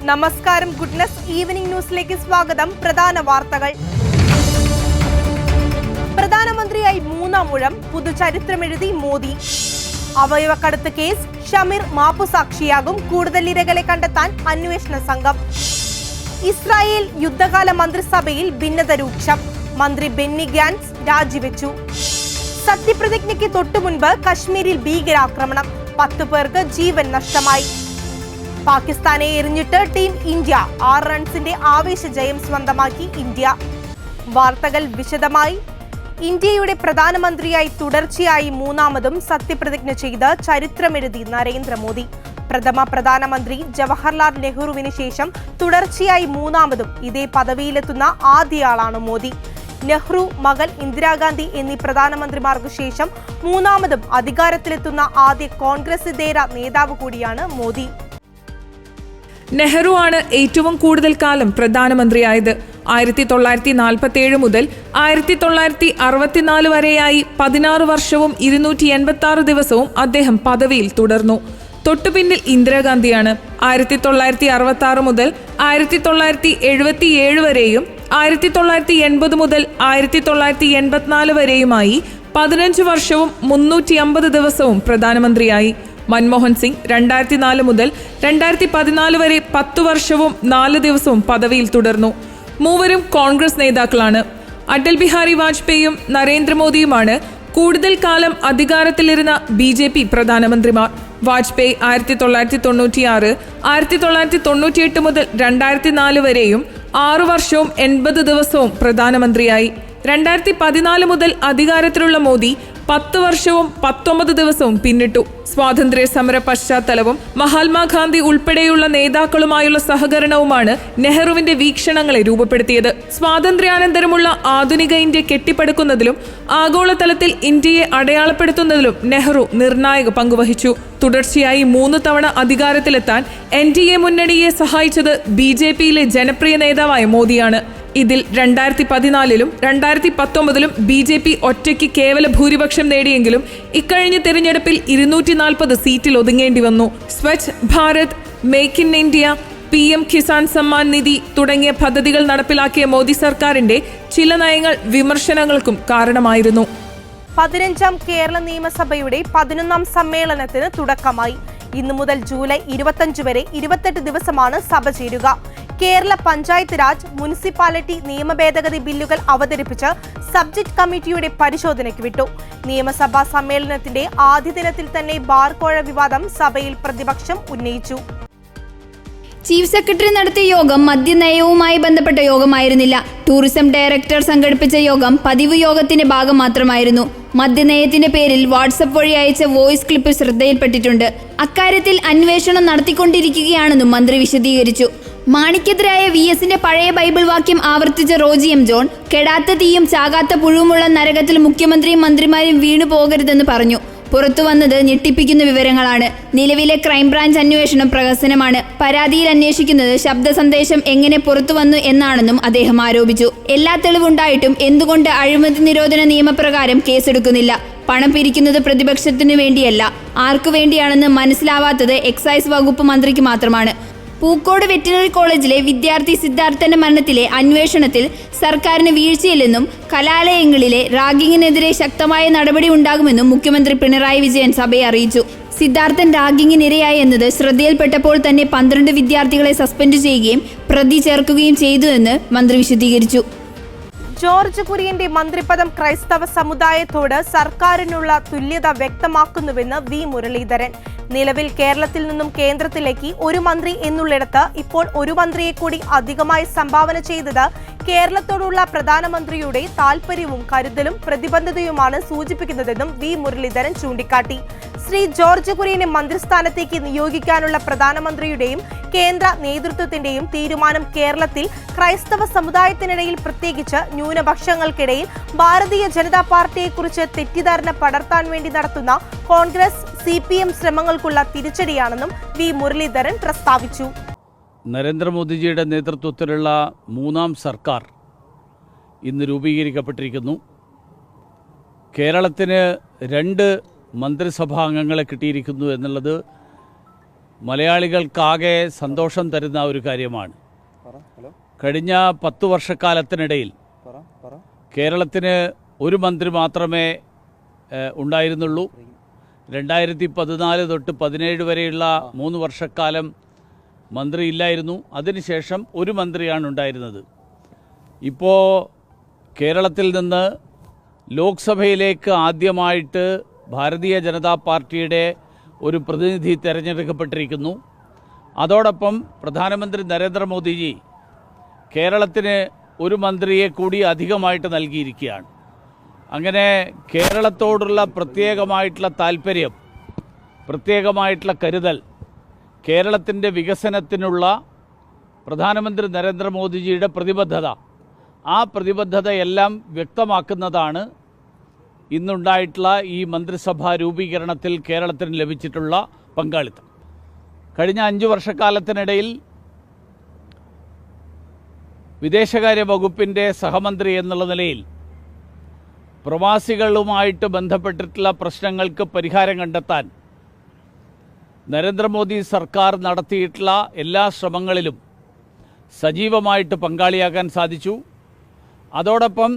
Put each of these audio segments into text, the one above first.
നമസ്കാരം. Goodness evening ന്യൂസിലേക്ക് സ്വാഗതം. പ്രധാന വാർത്തകൾ. പ്രധാനമന്ത്രിയായി 3-ാം ഊഴം, പുതുചരിത്രമെഴുതി മോദി. അവയവക്കടത്ത് കേസ്, ഷമീർ മാപ്പുസാക്ഷിയാകും. കൂടുതൽ ഇരകളെ കണ്ടെത്താൻ അന്വേഷണ സംഘം. ഇസ്രായേൽ യുദ്ധകാല മന്ത്രിസഭയിൽ ഭിന്നത രൂക്ഷം. മന്ത്രി ബെന്നി ഗാൻസ് രാജിവെച്ചു. സത്യപ്രതിജ്ഞയ്ക്ക് തൊട്ടുമുൻപ് കശ്മീരിൽ ഭീകരാക്രമണം, 10 പേർക്ക് ജീവൻ നഷ്ടമായി. പാകിസ്ഥാനെ എറിഞ്ഞിട്ട് ടീം ഇന്ത്യ, 6 റൺസിന്റെ ആവേശ ജയം സ്വന്തമാക്കി ഇന്ത്യ. വാർത്തകൾ വിശദമായി. ഇന്ത്യയുടെ പ്രധാനമന്ത്രിയായി തുടർച്ചയായി 3-ാമതും സത്യപ്രതിജ്ഞ ചെയ്ത് ചരിത്രമെഴുതി നരേന്ദ്രമോദി. പ്രഥമ പ്രധാനമന്ത്രി ജവഹർലാൽ നെഹ്റുവിന് ശേഷം തുടർച്ചയായി 3-ാമതും ഇതേ പദവിയിലെത്തുന്ന ആദ്യയാളാണ് മോദി. നെഹ്റു, മകൾ ഇന്ദിരാഗാന്ധി എന്നീ പ്രധാനമന്ത്രിമാർക്ക് ശേഷം 3-ാമതും അധികാരത്തിലെത്തുന്ന ആദ്യ കോൺഗ്രസിതേതര നേതാവ് കൂടിയാണ് മോദി. നെഹ്റു ആണ് ഏറ്റവും കൂടുതൽ കാലം പ്രധാനമന്ത്രിയായത്. 1947 മുതൽ 1964 വരെയായി 16 വർഷവും 286 ദിവസവും അദ്ദേഹം പദവിയിൽ തുടർന്നു. തൊട്ടുപിന്നിൽ ഇന്ദിരാഗാന്ധിയാണ്. 1966 മുതൽ 1977 വരെയും 1980 മുതൽ 1984 വരെയുമായി 15 വർഷവും 350 ദിവസവും പ്രധാനമന്ത്രിയായി. മൻമോഹൻ സിംഗ് 2004 മുതൽ 2014 വരെ 10 വർഷവും 4 ദിവസവും പദവിയിൽ തുടർന്നു. മൂവരും കോൺഗ്രസ് നേതാക്കളാണ്. അടൽ ബിഹാരി വാജ്പേയിയും നരേന്ദ്രമോദിയുമാണ് കൂടുതൽ കാലം അധികാരത്തിലിരുന്ന BJP പ്രധാനമന്ത്രിമാർ. വാജ്പേയി 1996, 1998 മുതൽ 2004 വരെയും 6 വർഷവും 80 ദിവസവും പ്രധാനമന്ത്രിയായി. 2014 മുതൽ അധികാരത്തിലുള്ള മോദി 10 വർഷവും 19 ദിവസവും പിന്നിട്ടു. സ്വാതന്ത്ര്യ സമര പശ്ചാത്തലവും മഹാത്മാഗാന്ധി ഉൾപ്പെടെയുള്ള നേതാക്കളുമായുള്ള സഹകരണവുമാണ് നെഹ്റുവിന്റെ വീക്ഷണങ്ങളെ രൂപപ്പെടുത്തിയത്. സ്വാതന്ത്ര്യാനന്തരമുള്ള ആധുനിക ഇന്ത്യ കെട്ടിപ്പടുക്കുന്നതിലും ആഗോളതലത്തിൽ ഇന്ത്യയെ അടയാളപ്പെടുത്തുന്നതിലും നെഹ്റു നിർണായക പങ്കുവഹിച്ചു. തുടർച്ചയായി 3 തവണ അധികാരത്തിലെത്താൻ NDA മുന്നണിയെ സഹായിച്ചത് BJPയിലെ ജനപ്രിയ നേതാവായ മോദിയാണ്. ഇതിൽ 2014-ലും 2019-ലും BJP ഒറ്റയ്ക്ക് കേവല ഭൂരിപക്ഷം നേടിയെങ്കിലും ഇക്കഴിഞ്ഞ തെരഞ്ഞെടുപ്പിൽ 240 സീറ്റിൽ ഒതുങ്ങേണ്ടി വന്നു. Swachh Bharat, make in India, PM Kisan Samman Nidhi തുടങ്ങിയ പദ്ധതികൾ നടപ്പിലാക്കിയ മോദി സർക്കാരിന്റെ ചില നയങ്ങൾ വിമർശനങ്ങൾക്കും കാരണമായിരുന്നു. 15-ാം കേരള നിയമസഭയുടെ 11-ാം സമ്മേളനത്തിന് തുടക്കമായി. ഇന്നു മുതൽ ജൂലൈ 25 വരെ 28 ദിവസമാണ് സഭ ചേരുക. കേരള പഞ്ചായത്ത് രാജ്, മുനിസിപ്പാലിറ്റി നിയമ ഭേദഗതി ബില്ലുകൾ അവതരിപ്പിച്ച് സബ്ജക്ട് കമ്മിറ്റിയുടെ പരിശോധനയ്ക്ക് വിട്ടു. നിയമസഭാ സമ്മേളനത്തിന്റെ ആദ്യ ദിനത്തിൽ തന്നെ ബാർകോഴ വിവാദം സഭയിൽ പ്രതിപക്ഷം ഉന്നയിച്ചു. ചീഫ് സെക്രട്ടറി നടത്തിയ യോഗം മദ്യനയവുമായി ബന്ധപ്പെട്ട യോഗമായിരുന്നില്ല. ടൂറിസം ഡയറക്ടർ സംഘടിപ്പിച്ച യോഗം പതിവ് യോഗത്തിന്റെ ഭാഗം മാത്രമായിരുന്നു. മദ്യനയത്തിന്റെ പേരിൽ വാട്സപ്പ് വഴി അയച്ച വോയിസ് ക്ലിപ്പ് ശ്രദ്ധയിൽപ്പെട്ടിട്ടുണ്ട്. അക്കാര്യത്തിൽ അന്വേഷണം നടത്തിക്കൊണ്ടിരിക്കുകയാണെന്നും മന്ത്രി വിശദീകരിച്ചു. മാണിക്കെതിരായ VSന്റെ പഴയ ബൈബിൾ വാക്യം ആവർത്തിച്ച റോജി M. ജോൺ, കെടാത്ത തീയും ചാകാത്ത പുഴുവുമുള്ള നരകത്തിൽ മുഖ്യമന്ത്രിയും മന്ത്രിമാരും വീണു പോകരുതെന്ന് പറഞ്ഞു. പുറത്തു വന്നത് ഞെട്ടിപ്പിക്കുന്ന വിവരങ്ങളാണ്. നിലവിലെ ക്രൈംബ്രാഞ്ച് അന്വേഷണം പ്രഹസനമാണ്. പരാതിയിൽ അന്വേഷിക്കുന്നത് ശബ്ദ സന്ദേശം എങ്ങനെ പുറത്തു വന്നു എന്നാണെന്നും അദ്ദേഹം ആരോപിച്ചു. എല്ലാ തെളിവുണ്ടായിട്ടും എന്തുകൊണ്ട് അഴിമതി നിരോധന നിയമപ്രകാരം കേസെടുക്കുന്നില്ല? പണം പിരിക്കുന്നത് പ്രതിപക്ഷത്തിനു വേണ്ടിയല്ല, ആർക്കു വേണ്ടിയാണെന്ന് മനസ്സിലാവാത്തത് എക്സൈസ് വകുപ്പ് മന്ത്രിക്ക് മാത്രമാണ്. പൂക്കോട് വെറ്റിനറി കോളേജിലെ വിദ്യാർത്ഥി സിദ്ധാർത്ഥന്റെ മരണത്തിലെ അന്വേഷണത്തിൽ സർക്കാരിന് വീഴ്ചയില്ലെന്നും കലാലയങ്ങളിലെ റാഗിങ്ങിനെതിരെ ശക്തമായ നടപടി ഉണ്ടാകുമെന്നും മുഖ്യമന്ത്രി പിണറായി വിജയൻ സഭയെ അറിയിച്ചു. സിദ്ധാർത്ഥൻ റാഗിങ്ങിനിരയായി എന്നത് ശ്രദ്ധയിൽപ്പെട്ടപ്പോൾ തന്നെ 12 വിദ്യാർത്ഥികളെ സസ്പെൻഡ് ചെയ്യുകയും പ്രതി ചേർക്കുകയും ചെയ്തു എന്ന് മന്ത്രി വിശദീകരിച്ചു. ജോർജ് കുര്യന്റെ മന്ത്രിപദം ക്രൈസ്തവ സമുദായത്തോട് സർക്കാരിനുള്ള തുല്യത വ്യക്തമാക്കുന്നുവെന്ന് V. മുരളീധരൻ. നിലവിൽ കേരളത്തിൽ നിന്നും കേന്ദ്രത്തിലേക്ക് ഒരു മന്ത്രി എന്നുള്ളിടത്ത് ഇപ്പോൾ ഒരു മന്ത്രിയെ കൂടി അധികമായി സംഭാവന ചെയ്തത് കേരളത്തോടുള്ള പ്രധാനമന്ത്രിയുടെ താൽപര്യവും കരുതലും പ്രതിബദ്ധതയുമാണ് സൂചിപ്പിക്കുന്നതെന്നും V. മുരളീധരൻ ചൂണ്ടിക്കാട്ടി. ശ്രീ ജോർജ് കുര്യനെ മന്ത്രിസ്ഥാനത്തേക്ക് നിയോഗിക്കാനുള്ള പ്രധാനമന്ത്രിയുടെയും കേന്ദ്ര നേതൃത്വത്തിന്റെയും തീരുമാനം കേരളത്തിൽ ക്രൈസ്തവ സമുദായത്തിനിടയിൽ, പ്രത്യേകിച്ച് ന്യൂനപക്ഷങ്ങൾക്കിടയിൽ ഭാരതീയ ജനതാ പാർട്ടിയെക്കുറിച്ച് തെറ്റിദ്ധാരണ പടർത്താൻ വേണ്ടി നടത്തുന്ന കോൺഗ്രസ് CPM ശ്രമങ്ങൾക്കുള്ള തിരിച്ചടിയാണെന്നും V. മുരളീധരൻ പ്രസ്താവിച്ചു. നരേന്ദ്രമോദിജിയുടെ നേതൃത്വത്തിലുള്ള 3-ാം സർക്കാർ ഇന്ന് രൂപീകരിക്കപ്പെട്ടിരിക്കുന്നു. കേരളത്തിന് 2 മന്ത്രിസഭാ അംഗങ്ങളെ കിട്ടിയിരിക്കുന്നു എന്നുള്ളത് മലയാളികൾക്കാകെ സന്തോഷം തരുന്ന ഒരു കാര്യമാണ്. കഴിഞ്ഞ 10 വർഷക്കാലത്തിനിടയിൽ കേരളത്തിന് ഒരു മന്ത്രി മാത്രമേ ഉണ്ടായിരുന്നുള്ളൂ. 2014 തൊട്ട് 17 വരെയുള്ള 3 വർഷക്കാലം മന്ത്രി ഇല്ലായിരുന്നു. അതിനുശേഷം ഒരു മന്ത്രിയാണ് ഉണ്ടായിരുന്നത്. ഇപ്പോൾ കേരളത്തിൽ നിന്ന് ലോക്സഭയിലേക്ക് ആദ്യമായിട്ട് ഭാരതീയ ജനതാ പാർട്ടിയുടെ ഒരു പ്രതിനിധി തിരഞ്ഞെടുക്കപ്പെട്ടിരിക്കുന്നു. അതോടൊപ്പം പ്രധാനമന്ത്രി നരേന്ദ്രമോദിജി കേരളത്തിന് ഒരു മന്ത്രിയെ കൂടി അധികമായിട്ട് നൽകിയിരിക്കുകയാണ്. അങ്ങനെ കേരളത്തോടുള്ള പ്രത്യേകമായിട്ടുള്ള താല്പര്യം, പ്രത്യേകമായിട്ടുള്ള കരുതൽ, കേരളത്തിൻ്റെ വികസനത്തിനുള്ള പ്രധാനമന്ത്രി നരേന്ദ്രമോദിജിയുടെ പ്രതിബദ്ധത, ആ പ്രതിബദ്ധതയെല്ലാം വ്യക്തമാക്കുന്നതാണ് ഇന്നുണ്ടായിട്ടുള്ള ഈ മന്ത്രിസഭാ രൂപീകരണത്തിൽ കേരളത്തിന് ലഭിച്ചിട്ടുള്ള പങ്കാളിത്തം. കഴിഞ്ഞ 5 വർഷക്കാലത്തിനിടയിൽ വിദേശകാര്യ വകുപ്പിൻ്റെ സഹമന്ത്രി എന്നുള്ള നിലയിൽ പ്രവാസികളുമായിട്ട് ബന്ധപ്പെട്ടിട്ടുള്ള പ്രശ്നങ്ങൾക്ക് പരിഹാരം കണ്ടെത്താൻ നരേന്ദ്രമോദി സർക്കാർ നടത്തിയിട്ടുള്ള എല്ലാ ശ്രമങ്ങളിലും സജീവമായിട്ട് പങ്കാളിയാകാൻ സാധിച്ചു. അതോടൊപ്പം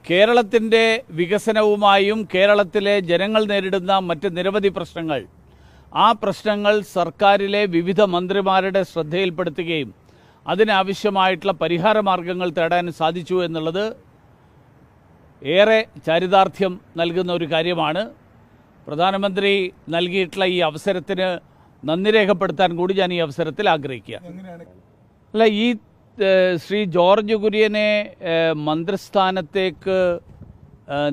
കേരളത്തിൻ്റെ വികസനവുമായും കേരളത്തിലെ ജനങ്ങൾ നേരിടുന്ന മറ്റ് നിരവധി പ്രശ്നങ്ങൾ, ആ പ്രശ്നങ്ങൾ സർക്കാരിലെ വിവിധ മന്ത്രിമാരുടെ ശ്രദ്ധയിൽപ്പെടുത്തുകയും അതിനാവശ്യമായിട്ടുള്ള പരിഹാര മാർഗങ്ങൾ തേടാൻ സാധിച്ചു എന്നുള്ളത് ഏറെ ചാരിതാർത്ഥ്യം നൽകുന്ന ഒരു കാര്യമാണ്. പ്രധാനമന്ത്രി നൽകിയിട്ടുള്ള ഈ അവസരത്തിന് നന്ദി രേഖപ്പെടുത്താൻ കൂടി ഞാൻ ഈ അവസരത്തിൽ ആഗ്രഹിക്കുകയാണ്. അല്ല, ഈ ശ്രീ ജോർജ് കുര്യനെ മന്ത്രിസ്ഥാനത്തേക്ക്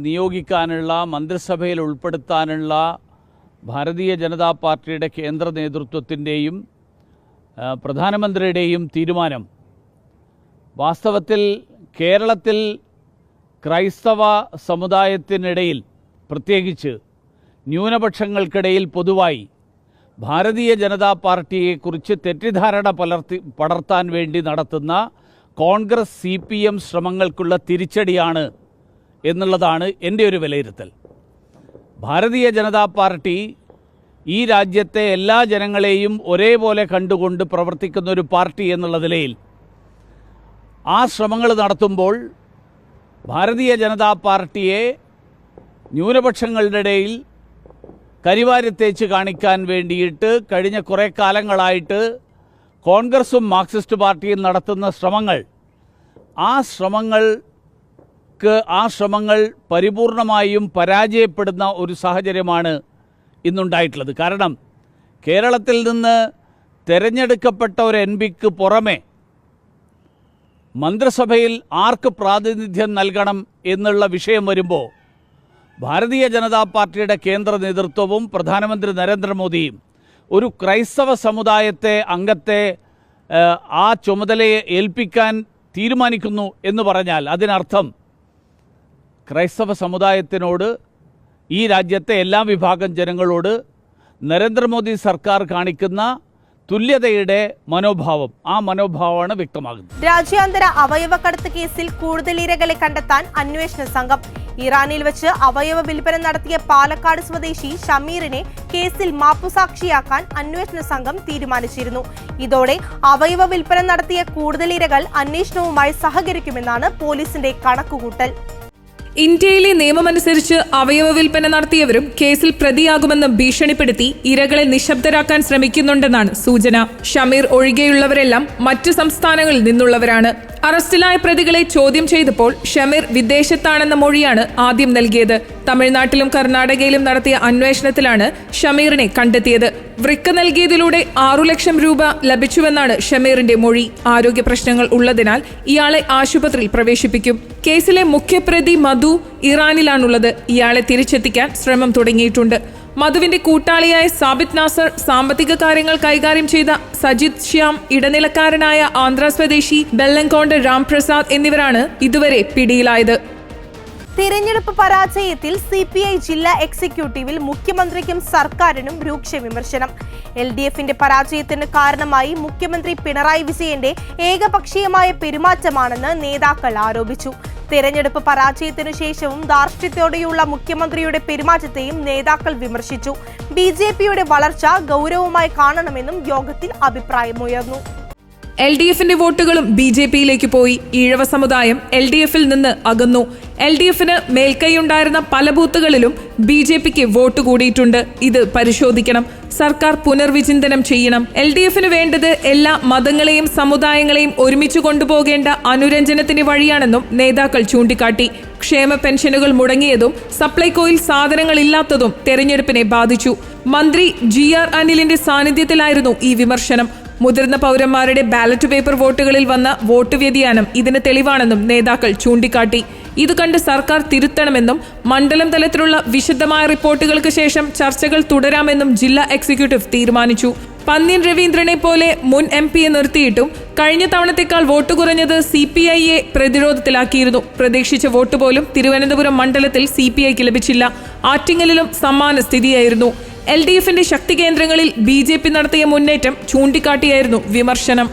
നിയോഗിക്കാനുള്ള, മന്ത്രിസഭയിൽ ഉൾപ്പെടുത്താനുള്ള ഭാരതീയ ജനതാ പാർട്ടിയുടെ കേന്ദ്ര നേതൃത്വത്തിൻ്റെയും പ്രധാനമന്ത്രിയുടെയും തീരുമാനം വാസ്തവത്തിൽ കേരളത്തിൽ ക്രൈസ്തവ സമുദായത്തിനിടയിൽ, പ്രത്യേകിച്ച് ന്യൂനപക്ഷങ്ങൾക്കിടയിൽ പൊതുവായി ഭാരതീയ ജനതാ പാർട്ടിയെക്കുറിച്ച് തെറ്റിദ്ധാരണ പടർത്താൻ വേണ്ടി നടത്തുന്ന കോൺഗ്രസ് CPM ശ്രമങ്ങൾക്കുള്ള തിരിച്ചടിയാണ് എന്നുള്ളതാണ് എൻ്റെ ഒരു വിലയിരുത്തൽ. ഭാരതീയ ജനതാ പാർട്ടി ഈ രാജ്യത്തെ എല്ലാ ജനങ്ങളെയും ഒരേപോലെ കണ്ടുകൊണ്ട് പ്രവർത്തിക്കുന്ന ഒരു പാർട്ടി എന്നുള്ള നിലയിൽ ആ ശ്രമങ്ങൾ നടത്തുമ്പോൾ ഭാരതീയ ജനതാ പാർട്ടിയെ ന്യൂനപക്ഷങ്ങളുടെ ഇടയിൽ കരിവാരിത്തേച്ച് കാണിക്കാൻ വേണ്ടിയിട്ട് കഴിഞ്ഞ കുറേ കാലങ്ങളായിട്ട് കോൺഗ്രസും മാർക്സിസ്റ്റ് പാർട്ടിയും നടത്തുന്ന ശ്രമങ്ങൾ, ആ ശ്രമങ്ങൾ പരിപൂർണമായും പരാജയപ്പെടുന്ന ഒരു സാഹചര്യമാണ് ഇന്നുണ്ടായിട്ടുള്ളത്. കാരണം കേരളത്തിൽ നിന്ന് തിരഞ്ഞെടുക്കപ്പെട്ട ഒരു MP-ക്ക് പുറമെ മന്ത്രിസഭയിൽ ആർക്ക് പ്രാതിനിധ്യം നൽകണം എന്നുള്ള വിഷയം വരുമ്പോൾ ഭാരതീയ ജനതാ പാർട്ടിയുടെ കേന്ദ്ര നേതൃത്വവും പ്രധാനമന്ത്രി നരേന്ദ്രമോദിയും ഒരു ക്രൈസ്തവ സമുദായത്തെ അംഗത്തെ ആ ചുമതലയെ ഏൽപ്പിക്കാൻ തീരുമാനിക്കുന്നു എന്ന് പറഞ്ഞാൽ അതിനർത്ഥം ക്രൈസ്തവ സമുദായത്തിനോട്, ഈ രാജ്യത്തെ എല്ലാ വിഭാഗം ജനങ്ങളോട് നരേന്ദ്രമോദി സർക്കാർ കാണിക്കുന്ന തുല്യതയുടെ മനോഭാവം, ആ മനോഭാവമാണ് വ്യക്തമാകുന്നത്. രാജ്യാന്തര അവയവക്കടത്ത് കേസിൽ കൂടുതൽ ഇരകളെ കണ്ടെത്താൻ അന്വേഷണ സംഘം. ഇറാനിൽ വെച്ച് അവയവ വിൽപ്പന നടത്തിയ പാലക്കാട് സ്വദേശി ഷമീറിനെ കേസിൽ മാപ്പുസാക്ഷിയാക്കാൻ അന്വേഷണ സംഘം തീരുമാനിച്ചിരുന്നു. ഇതോടെ അവയവ വിൽപ്പന നടത്തിയ കൂടുതൽ ഇരകൾ അന്വേഷണവുമായി സഹകരിക്കുമെന്നാണ് പോലീസിന്റെ കണക്കുകൂട്ടൽ. ഇന്ത്യയിലെ നിയമമനുസരിച്ച് അവയവ വിൽപ്പന നടത്തിയവരും കേസിൽ പ്രതിയാകുമെന്ന് ഭീഷണിപ്പെടുത്തി ഇരകളെ നിശബ്ദരാക്കാൻ ശ്രമിക്കുന്നുണ്ടെന്നാണ് സൂചന. ഷമീർ ഒഴികെയുള്ളവരെല്ലാം മറ്റു സംസ്ഥാനങ്ങളിൽ നിന്നുള്ളവരാണ്. അറസ്റ്റിലായ പ്രതികളെ ചോദ്യം ചെയ്തപ്പോൾ ഷമീർ വിദേശത്താണെന്ന മൊഴിയാണ് ആദ്യം നൽകിയത്. തമിഴ്നാട്ടിലും കർണാടകയിലും നടത്തിയ അന്വേഷണത്തിലാണ് ഷമീറിനെ കണ്ടെത്തിയത്. വൃക്ക നൽകിയതിലൂടെ 6 ലക്ഷം രൂപ ലഭിച്ചുവെന്നാണ് ഷമീറിന്റെ മൊഴി. ആരോഗ്യ പ്രശ്നങ്ങൾ ഉള്ളതിനാൽ ഇയാളെ ആശുപത്രിയിൽ പ്രവേശിപ്പിക്കും. കേസിലെ മുഖ്യപ്രതി മധു ഇറാനിലാണുള്ളത്. ഇയാളെ തിരിച്ചെത്തിക്കാൻ ശ്രമം തുടങ്ങിയിട്ടുണ്ട്. മധുവിന്റെ കൂട്ടാളിയായ സാബിത് നാസർ, സാമ്പത്തിക കാര്യങ്ങൾ കൈകാര്യം ചെയ്ത സജിത് ശ്യാം, ഇടനിലക്കാരനായ ആന്ധ്ര സ്വദേശി ബെല്ലങ്കോണ്ട് രാംപ്രസാദ് എന്നിവരാണ് ഇതുവരെ പിടിയിലായത്. തിരഞ്ഞെടുപ്പ് പരാജയത്തിൽ CPI ജില്ലാ എക്സിക്യൂട്ടീവിൽ മുഖ്യമന്ത്രിക്കും സർക്കാരിനും രൂക്ഷ വിമർശനം. LDFന്റെ പരാജയത്തിന് കാരണമായി മുഖ്യമന്ത്രി പിണറായി വിജയന്റെ ഏകപക്ഷീയമായ പെരുമാറ്റമാണെന്ന് നേതാക്കൾ ആരോപിച്ചു. തെരഞ്ഞെടുപ്പ് പരാജയത്തിനു ശേഷവും ധാർഷ്ട്യത്തോടെയുള്ള മുഖ്യമന്ത്രിയുടെ പെരുമാറ്റത്തെയും നേതാക്കൾ വിമർശിച്ചു. ബിജെപിയുടെ വളർച്ച ഗൗരവമായി കാണണമെന്നും യോഗത്തിൽ അഭിപ്രായമുയർന്നു. LDFന്റെ വോട്ടുകളും BJPയിലേക്ക് പോയി. ഈഴവ സമുദായം LDFിൽ നിന്ന് അകന്നു. LDFന് മേൽക്കൈയുണ്ടായിരുന്ന പല ബൂത്തുകളിലും BJPക്ക് വോട്ട് കൂടിയിട്ടുണ്ട്. ഇത് പരിശോധിക്കണം. സർക്കാർ പുനർവിചിന്തനം ചെയ്യണം. LDFന് വേണ്ടത് എല്ലാ മതങ്ങളെയും സമുദായങ്ങളെയും ഒരുമിച്ച് കൊണ്ടുപോകേണ്ട അനുരഞ്ജനത്തിന് വഴിയാണെന്നും നേതാക്കൾ ചൂണ്ടിക്കാട്ടി. ക്ഷേമ പെൻഷനുകൾ മുടങ്ങിയതും സപ്ലൈകോയിൽ സാധനങ്ങളില്ലാത്തതും തെരഞ്ഞെടുപ്പിനെ ബാധിച്ചു. മന്ത്രി GR അനിലിന്റെ സാന്നിധ്യത്തിലായിരുന്നു ഈ വിമർശനം. മുതിർന്ന പൗരന്മാരുടെ ബാലറ്റ് പേപ്പർ വോട്ടുകളിൽ വന്ന വോട്ട് വ്യതിയാനം ഇതിന് തെളിവാണെന്നും നേതാക്കൾ ചൂണ്ടിക്കാട്ടി. ഇത് കണ്ട് സർക്കാർ തിരുത്തണമെന്നും മണ്ഡലം തലത്തിലുള്ള വിശദമായ റിപ്പോർട്ടുകൾക്ക് ശേഷം ചർച്ചകൾ തുടരാമെന്നും ജില്ലാ എക്സിക്യൂട്ടീവ് തീരുമാനിച്ചു. പന്ന്യൻ രവീന്ദ്രനെ പോലെ മുൻ MP നിർത്തിയിട്ടും കഴിഞ്ഞ തവണത്തേക്കാൾ വോട്ട് കുറഞ്ഞത് CPIയെ പ്രതിരോധത്തിലാക്കിയിരുന്നു. പ്രതീക്ഷിച്ച വോട്ട് പോലും തിരുവനന്തപുരം മണ്ഡലത്തിൽ CPIക്ക് ലഭിച്ചില്ല. ആറ്റിങ്ങലിലും സമാന സ്ഥിതിയായിരുന്നു. LDFന്റെ ശക്തി കേന്ദ്രങ്ങളിൽ BJP നടത്തിയ മുന്നേറ്റം ചൂണ്ടിക്കാട്ടിയായിരുന്നു വിമർശനം.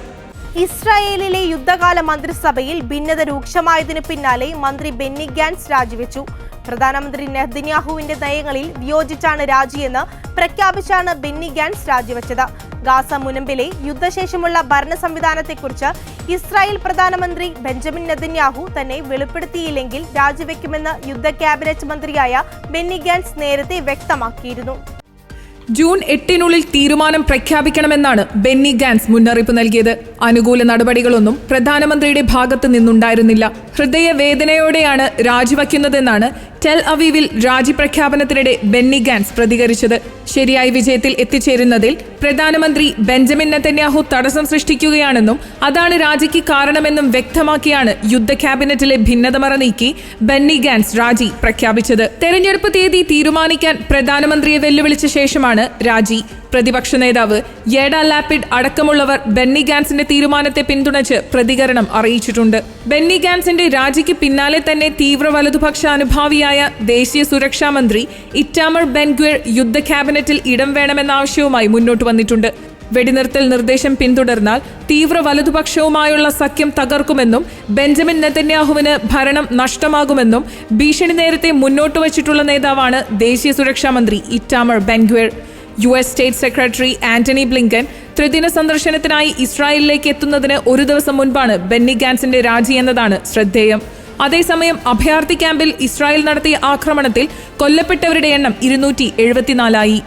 ഇസ്രായേലിലെ യുദ്ധകാല മന്ത്രിസഭയിൽ ഭിന്നത രൂക്ഷമായതിനു പിന്നാലെ മന്ത്രി ബെന്നി ഗാൻസ് രാജിവെച്ചു. പ്രധാനമന്ത്രി നെതന്യാഹുവിന്റെ നയങ്ങളിൽ വിയോജിച്ചാണ് രാജിയെന്ന് പ്രഖ്യാപിച്ചാണ് ബെന്നി ഗാൻസ് രാജിവെച്ചത്. ഗാസ മുനമ്പിലെ യുദ്ധശേഷമുള്ള ഭരണ സംവിധാനത്തെക്കുറിച്ച് ഇസ്രായേൽ പ്രധാനമന്ത്രി ബെഞ്ചമിൻ നെതന്യാഹു തന്നെ വെളിപ്പെടുത്തിയില്ലെങ്കിൽ രാജിവെക്കുമെന്ന് യുദ്ധ ക്യാബിനറ്റ് മന്ത്രിയായ ബെന്നി ഗാൻസ് നേരത്തെ വ്യക്തമാക്കിയിരുന്നു. ജൂൺ 8-നുള്ളിൽ തീരുമാനം പ്രഖ്യാപിക്കണമെന്നാണ് ബെന്നി ഗാൻസ് മുന്നറിയിപ്പ് നൽകിയത്. അനുകൂല നടപടികളൊന്നും പ്രധാനമന്ത്രിയുടെ ഭാഗത്ത് നിന്നുണ്ടായിരുന്നില്ല. ഹൃദയവേദനയോടെയാണ് രാജിവയ്ക്കുന്നതെന്നാണ് ടെൽ അവീവിൽ രാജിപ്രഖ്യാപനത്തിനിടെ ബെന്നി ഗാൻസ് പ്രതികരിച്ചത്. ശരിയായ വിജയത്തിൽ എത്തിച്ചേരുന്നതിൽ പ്രധാനമന്ത്രി ബെഞ്ചമിൻ നെതന്യാഹു തടസ്സം സൃഷ്ടിക്കുകയാണെന്നും അതാണ് രാജിക്ക് കാരണമെന്നും വ്യക്തമാക്കിയാണ് യുദ്ധ ക്യാബിനറ്റിലെ ഭിന്നത മറനീക്കി ബെന്നി ഗാൻസ് രാജി പ്രഖ്യാപിച്ചത്. തെരഞ്ഞെടുപ്പ് തീയതി തീരുമാനിക്കാൻ പ്രധാനമന്ത്രിയെ വെല്ലുവിളിച്ച ശേഷമാണ് രാജി. പ്രതിപക്ഷ നേതാവ് യേഡ ലാപ്പിഡ് അടക്കമുള്ളവർ ബെന്നി ഗാൻസിന്റെ തീരുമാനത്തെ പിന്തുണച്ച് പ്രതികരണം അറിയിച്ചിട്ടുണ്ട്. ബെന്നി ഗാൻസിന്റെ രാജിക്ക് പിന്നാലെ തന്നെ തീവ്ര വലതുപക്ഷ അനുഭാവിയായ ദേശീയ സുരക്ഷാ മന്ത്രി ഇറ്റാമർ ബെൻഗ്വിർ യുദ്ധ ക്യാബിനറ്റിൽ ഇടം വേണമെന്ന ആവശ്യവുമായി മുന്നോട്ട് വന്നിട്ടുണ്ട്. വെടിനിർത്തൽ നിർദ്ദേശം പിന്തുടർന്നാൽ തീവ്ര വലതുപക്ഷവുമായുള്ള സഖ്യം തകർക്കുമെന്നും ബെഞ്ചമിൻ നെതന്യാഹുവിന് ഭരണം നഷ്ടമാകുമെന്നും ഭീഷണി നേരത്തെ മുന്നോട്ട് വച്ചിട്ടുള്ള നേതാവാണ് ദേശീയ സുരക്ഷാ മന്ത്രി Itamar Ben Gvir. US state secretary Antony Blinken ത്രിദിന സന്ദർശനത്തിനായി ഇസ്രായേലിലേക്ക് എത്തുന്നതിന് ഒരു ദിവസം മുൻപാണ് ബെന്നി ഗാൻസിന്റെ രാജി എന്നതാണ് ശ്രദ്ധേയം. അതേസമയം അഭയാർത്ഥി ക്യാമ്പിൽ ഇസ്രായേൽ നടത്തിയ ആക്രമണത്തിൽ കൊല്ലപ്പെട്ടവരുടെ എണ്ണം 274ആയി.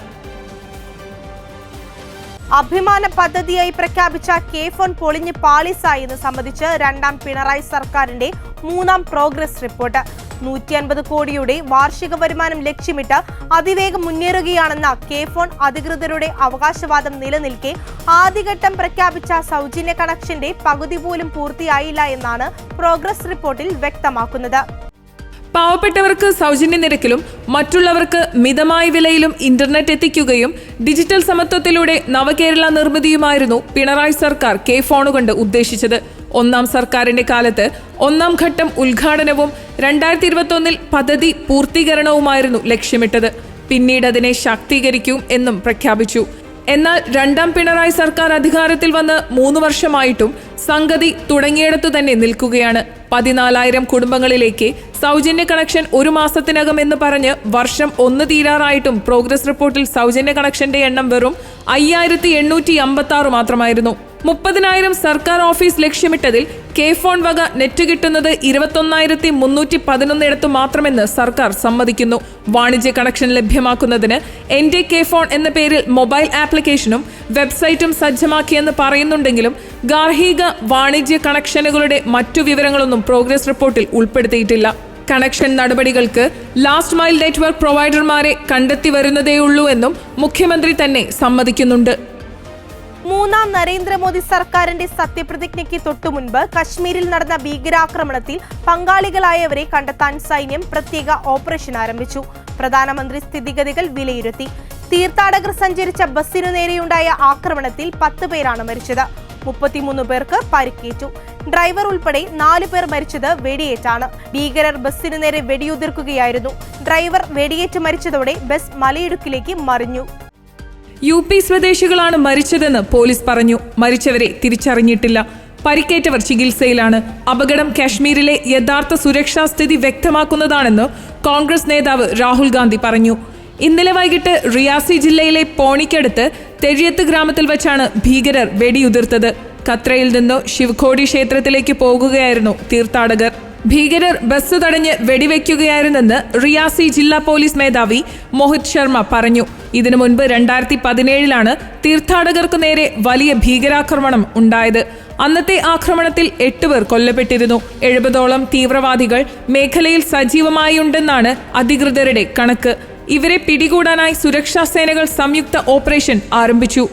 അഭിമാന പദ്ധതിയായി പ്രഖ്യാപിച്ച K-ഫോൺ പൊളിഞ്ഞ് പാളീസായെന്ന് സംബന്ധിച്ച് രണ്ടാം പിണറായി സർക്കാരിന്റെ മൂന്നാം പ്രോഗ്രസ് റിപ്പോർട്ട്. 150 കോടിയുടെ വാർഷിക വരുമാനം ലക്ഷ്യമിട്ട് അതിവേഗം മുന്നേറുകയാണെന്ന K-ഫോൺ അധികൃതരുടെ അവകാശവാദം നിലനിൽക്കെ ആദ്യഘട്ടം പ്രഖ്യാപിച്ച സൗജന്യ കണക്ഷന്റെ പകുതി പോലും പൂർത്തിയായില്ല എന്നാണ് പ്രോഗ്രസ് റിപ്പോർട്ടിൽ വ്യക്തമാക്കുന്നത്. പാവപ്പെട്ടവർക്ക് സൗജന്യ നിരക്കിലും മറ്റുള്ളവർക്ക് മിതമായ വിലയിലും ഇന്റർനെറ്റ് എത്തിക്കുകയും ഡിജിറ്റൽ സമത്വത്തിലൂടെ നവകേരള നിർമ്മിതിയുമായിരുന്നു പിണറായി സർക്കാർ K-ഫോൺ കൊണ്ട് ഉദ്ദേശിച്ചത്. ഒന്നാം സർക്കാരിന്റെ കാലത്ത് ഒന്നാം ഘട്ടം ഉദ്ഘാടനവും 2021 പദ്ധതി പൂർത്തീകരണവുമായിരുന്നു ലക്ഷ്യമിട്ടത്. പിന്നീട് അതിനെ ശാക്തീകരിക്കും എന്നും പ്രഖ്യാപിച്ചു. എന്നാൽ രണ്ടാം പിണറായി സർക്കാർ അധികാരത്തിൽ വന്ന് 3 വർഷമായിട്ടും സംഗതി തുടങ്ങിയിടത്തു തന്നെ നിൽക്കുകയാണ്. 14,000 കുടുംബങ്ങളിലേക്ക് സൗജന്യ കണക്ഷൻ 1 മാസത്തിനകം എന്ന് പറഞ്ഞ് വർഷം 1 തീരാറായിട്ടും പ്രോഗ്രസ് റിപ്പോർട്ടിൽ സൗജന്യ കണക്ഷന്റെ എണ്ണം വെറും 5,856 മാത്രമായിരുന്നു. 30,000 സർക്കാർ ഓഫീസ് ലക്ഷ്യമിട്ടതിൽ K-ഫോൺ വക നെറ്റ് കിട്ടുന്നത് 21,311 മാത്രമെന്ന് സർക്കാർ സമ്മതിക്കുന്നു. വാണിജ്യ കണക്ഷൻ ലഭ്യമാക്കുന്നതിന് എന്റെ K-ഫോൺ എന്ന പേരിൽ മൊബൈൽ ആപ്ലിക്കേഷനും വെബ്സൈറ്റും സജ്ജമാക്കിയെന്ന് പറയുന്നുണ്ടെങ്കിലും ഗാർഹിക വാണിജ്യ കണക്ഷനുകളുടെ മറ്റു വിവരങ്ങളൊന്നും പ്രോഗ്രസ് റിപ്പോർട്ടിൽ ഉൾപ്പെടുത്തിയിട്ടില്ല. കണക്ഷൻ നടപടികൾക്ക് ലാസ്റ്റ് മൈൽ നെറ്റ്വർക്ക് പ്രൊവൈഡർമാരെ കണ്ടെത്തി വരുന്നതേയുള്ളൂ എന്നും മുഖ്യമന്ത്രി തന്നെ സമ്മതിക്കുന്നുണ്ട്. മൂന്നാം നരേന്ദ്രമോദി സർക്കാരിന്റെ സത്യപ്രതിജ്ഞയ്ക്ക് തൊട്ടുമുൻപ് കശ്മീരിൽ നടന്ന ഭീകരാക്രമണത്തിൽ പങ്കാളികളായവരെ കണ്ടെത്താൻ സൈന്യം പ്രത്യേക ഓപ്പറേഷൻ ആരംഭിച്ചു. പ്രധാനമന്ത്രി സ്ഥിതിഗതികൾ വിലയിരുത്തി. തീർത്ഥാടകർ സഞ്ചരിച്ച ബസ്സിനു നേരെയുണ്ടായ ആക്രമണത്തിൽ 10 പേരാണ് മരിച്ചത്. 33 പേർക്ക് പരിക്കേറ്റു. ഡ്രൈവർ ഉൾപ്പെടെ 4 പേർ മരിച്ചത് വെടിയേറ്റാണ്. ഭീകരർ ബസ്സിനു നേരെ വെടിയുതിർക്കുകയായിരുന്നു. ഡ്രൈവർ വെടിയേറ്റ് മരിച്ചതോടെ ബസ് മലയിടുക്കിലേക്ക് മറിഞ്ഞു. UP സ്വദേശികളാണ് മരിച്ചതെന്ന് പോലീസ് പറഞ്ഞു. മരിച്ചവരെ തിരിച്ചറിഞ്ഞിട്ടില്ല. പരിക്കേറ്റവർ ചികിത്സയിലാണ്. അപകടം കാശ്മീരിലെ യഥാർത്ഥ സുരക്ഷാ സ്ഥിതി വ്യക്തമാക്കുന്നതാണെന്ന് കോൺഗ്രസ് നേതാവ് രാഹുൽ ഗാന്ധി പറഞ്ഞു. ഇന്നലെ വൈകിട്ട് റിയാസി ജില്ലയിലെ പോണിക്കടുത്ത് തെഴിയത്ത് ഗ്രാമത്തിൽ വെച്ചാണ് ഭീകരർ വെടിയുതിർത്തത്. ഖത്രയിൽ നിന്ന് ശിവഖോടി ക്ഷേത്രത്തിലേക്ക് പോകുകയായിരുന്നു തീർത്ഥാടകർ. ഭീകരർ ബസ് തടഞ്ഞ് വെടിവെക്കുകയായിരുന്നെന്ന് റിയാസി ജില്ലാ പോലീസ് മേധാവി മോഹിത് ശർമ്മ പറഞ്ഞു. ഇതിനു മുൻപ് 2017 തീർത്ഥാടകർക്കു നേരെ വലിയ ഭീകരാക്രമണം ഉണ്ടായത്. അന്നത്തെ ആക്രമണത്തിൽ 8 പേർ കൊല്ലപ്പെട്ടിരുന്നു. 70ഓളം തീവ്രവാദികൾ മേഖലയിൽ സജീവമായുണ്ടെന്നാണ് അധികൃതരുടെ കണക്ക്. ഇവരെ പിടികൂടാനായി സുരക്ഷാ സേനകൾ സംയുക്ത ഓപ്പറേഷൻ ആരംഭിച്ചു.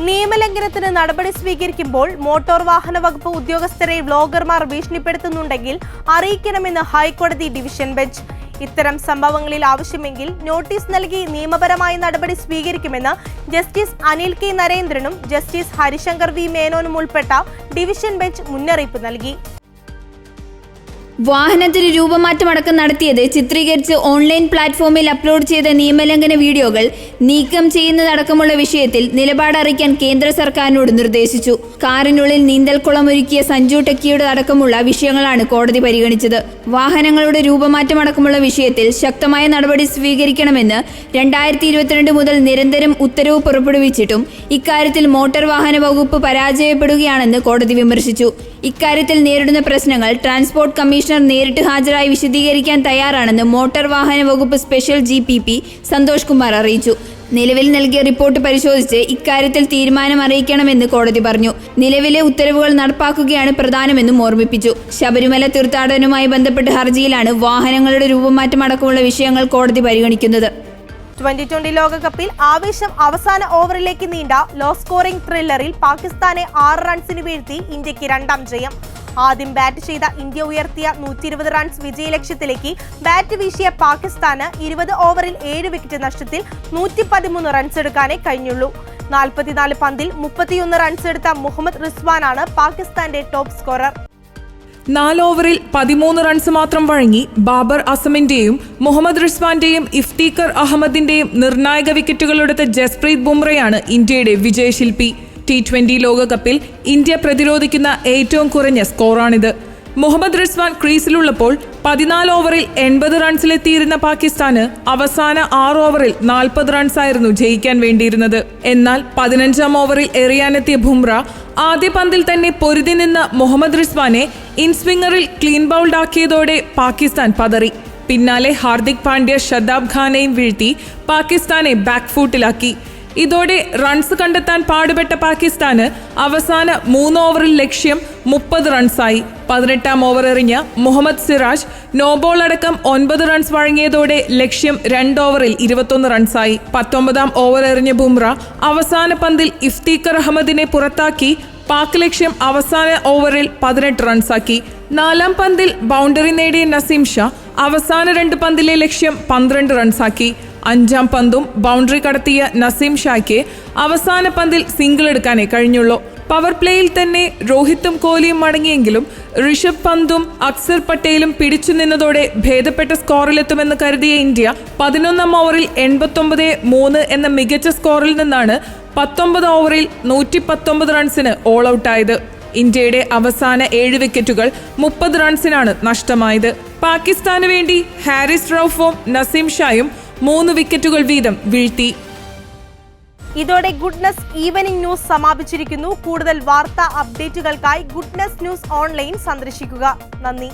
നിയമലംഘനത്തിന് നടപടി സ്വീകരിക്കുമ്പോൾ മോട്ടോർ വാഹന വകുപ്പ് ഉദ്യോഗസ്ഥരെ വ്ലോഗർമാർ ഭീഷണിപ്പെടുത്തുന്നുണ്ടെങ്കിൽ അറിയിക്കണമെന്ന് ഹൈക്കോടതി ഡിവിഷൻ ബെഞ്ച്. ഇത്തരം സംഭവങ്ങളിൽ ആവശ്യമെങ്കിൽ നോട്ടീസ് നൽകി നിയമപരമായ നടപടി സ്വീകരിക്കുമെന്ന് ജസ്റ്റിസ് അനിൽ കെ നരേന്ദ്രനും ജസ്റ്റിസ് ഹരിശങ്കർ വി മേനോനും ഉൾപ്പെട്ട ഡിവിഷൻ ബെഞ്ച് മുന്നറിയിപ്പ് നൽകി. വാഹനത്തിന് രൂപമാറ്റമടക്കം നടത്തിയത് ചിത്രീകരിച്ച് ഓൺലൈൻ പ്ലാറ്റ്ഫോമിൽ അപ്ലോഡ് ചെയ്ത നിയമലംഘന വീഡിയോകൾ നീക്കം ചെയ്യുന്നതടക്കമുള്ള വിഷയത്തിൽ നിലപാട് അറിയിക്കാൻ കേന്ദ്ര സർക്കാരിനോട് നിർദ്ദേശിച്ചു. കാറിനുള്ളിൽ നീന്തൽക്കുളം ഒരുക്കിയ സഞ്ജു ടെക്കിയുടെ അടക്കമുള്ള വിഷയങ്ങളാണ് കോടതി പരിഗണിച്ചത്. വാഹനങ്ങളുടെ രൂപമാറ്റമടക്കമുള്ള വിഷയത്തിൽ ശക്തമായ നടപടി സ്വീകരിക്കണമെന്ന് 2022 മുതൽ നിരന്തരം ഉത്തരവ് പുറപ്പെടുവിച്ചിട്ടും ഇക്കാര്യത്തിൽ മോട്ടോർ വാഹന വകുപ്പ് പരാജയപ്പെടുകയാണെന്ന് കോടതി വിമർശിച്ചു. ഇക്കാര്യത്തിൽ നേരിടുന്ന പ്രശ്നങ്ങൾ ട്രാൻസ്പോർട്ട് കമ്മീഷണർ നേരിട്ട് ഹാജരായി വിശദീകരിക്കാൻ തയ്യാറാണെന്ന് മോട്ടോർ വാഹന വകുപ്പ് സ്പെഷ്യൽ GPP സന്തോഷ് കുമാർ അറിയിച്ചു. നിലവിൽ നൽകിയ റിപ്പോർട്ട് പരിശോധിച്ച് ഇക്കാര്യത്തിൽ തീരുമാനം അറിയിക്കണമെന്ന് കോടതി പറഞ്ഞു. നിലവിലെ ഉത്തരവുകൾ നടപ്പാക്കുകയാണ് പ്രധാനമെന്നും ഓർമ്മിപ്പിച്ചു. ശബരിമല തീർത്ഥാടനവുമായി ബന്ധപ്പെട്ട ഹർജിയിലാണ് വാഹനങ്ങളുടെ രൂപമാറ്റമടക്കമുള്ള വിഷയങ്ങൾ കോടതി പരിഗണിക്കുന്നത്. 2020 ലോകകപ്പിൽ ആവേശം അവസാന ഓവറിലേക്ക് നീണ്ട ലോ സ്കോറിംഗ് ത്രില്ലറിൽ പാകിസ്ഥാനെ 6 റൺസിന് വീഴ്ത്തി ഇന്ത്യക്ക് 2ാം ജയം. ആദ്യം ബാറ്റ് ചെയ്ത ഇന്ത്യ ഉയർത്തിയ 120 റൺസ് വിജയലക്ഷ്യത്തിലേക്ക് ബാറ്റ് വീശിയ പാകിസ്ഥാന് 20 ഓവറിൽ 7 വിക്കറ്റ് നഷ്ടത്തിൽ 113 റൺസ് എടുക്കാനേ കഴിഞ്ഞുള്ളൂ. 44 പന്തിൽ 31 റൺസ് എടുത്ത മുഹമ്മദ് റിസ്വാനാണ് പാകിസ്ഥാന്റെ ടോപ്പ് സ്കോറർ. 4 ഓവറിൽ 13 റൺസ് മാത്രം വഴങ്ങി ബാബർ അസമിന്റെയും മുഹമ്മദ് റിസ്വാന്റെയും ഇഫ്തീഖർ അഹമ്മദിന്റെയും നിർണായക വിക്കറ്റുകളെടുത്ത ജസ്പ്രീത് ബുംറയാണ് ഇന്ത്യയുടെ വിജയശില്പി. T20 ലോകകപ്പിൽ ഇന്ത്യ പ്രതിരോധിക്കുന്ന ഏറ്റവും കുറഞ്ഞ സ്കോറാണിത്. മുഹമ്മദ് റിസ്വാൻ ക്രീസിലുള്ളപ്പോൾ 14 ഓവറിൽ 80 റൺസിലെത്തിയിരുന്ന പാകിസ്ഥാന് അവസാന 6 ഓവറിൽ 40 റൺസായിരുന്നു ജയിക്കാൻ വേണ്ടിയിരുന്നത്. എന്നാൽ 15ാം ഓവറിൽ എറിയാനെത്തിയ ബുംറ ആദ്യ പന്തിൽ തന്നെ പൊരുതി നിന്ന മുഹമ്മദ് റിസ്വാനെ ഇൻസ്വിംഗറിൽ ക്ലീൻ ബൗൾഡ് ആക്കിയതോടെ പാകിസ്ഥാൻ പതറി. പിന്നാലെ ഹാർദിക് പാണ്ഡ്യ ഷതാബ് ഖാനെയും വീഴ്ത്തി പാകിസ്ഥാനെ ബാക്ക്ഫൂട്ടിലാക്കി. ഇതോടെ റൺസ് കണ്ടെത്താൻ പാടുപെട്ട പാകിസ്ഥാന് അവസാന 3 ഓവറിൽ ലക്ഷ്യം 30 റൺസായി. 18ാം ഓവർ എറിഞ്ഞ മുഹമ്മദ് സിറാജ് നോബോൾ അടക്കം 9 റൺസ് വഴങ്ങിയതോടെ ലക്ഷ്യം 2 ഓവറിൽ 21 റൺസായി. 19ാം ഓവർ എറിഞ്ഞ ബുംറ അവസാന പന്തിൽ ഇഫ്തീഖർ അഹമ്മദിനെ പുറത്താക്കി പാക് ലക്ഷ്യം അവസാന ഓവറിൽ 18 റൺസാക്കി. 4ാം പന്തിൽ ബൗണ്ടറി നേടിയ നസീം ഷാ അവസാന 2 പന്തിലെ ലക്ഷ്യം 12 റൺസാക്കി. 5ാം പന്തും ബൗണ്ടറി കടത്തിയ നസീം ഷായ്ക്ക് അവസാന പന്തിൽ സിംഗിൾ എടുക്കാനേ കഴിഞ്ഞുള്ളൂ. പവർ പ്ലേയിൽ തന്നെ രോഹിത്തും കോഹ്ലിയും മടങ്ങിയെങ്കിലും ഋഷഭ് പന്തും അക്സർ പട്ടേലും പിടിച്ചു നിന്നതോടെ ഭേദപ്പെട്ട സ്കോറിലെത്തുമെന്ന് കരുതിയ ഇന്ത്യ 11ാം ഓവറിൽ 89-3 എന്ന മികച്ച സ്കോറിൽ നിന്നാണ് 19 ഓവറിൽ 119 റൺസിന് ഓൾ ഔട്ടായത്. ഇന്ത്യയുടെ അവസാന 7 വിക്കറ്റുകൾ 30 റൺസിനാണ് നഷ്ടമായത്. പാകിസ്ഥാന് വേണ്ടി ഹാരിസ് റൌഫും നസീം ഷായും 3 വിക്കറ്റുകൾ വീതം വീഴ്ത്തി. ഇതോടെ ഗുഡ്നസ് ഈവനിംഗ് ന്യൂസ് സമാപിച്ചിരിക്കുന്നു. കൂടുതൽ വാർത്താ അപ്ഡേറ്റുകൾക്കായി ഗുഡ്നസ് ന്യൂസ് ഓൺലൈൻ സന്ദർശിക്കുക. നന്ദി.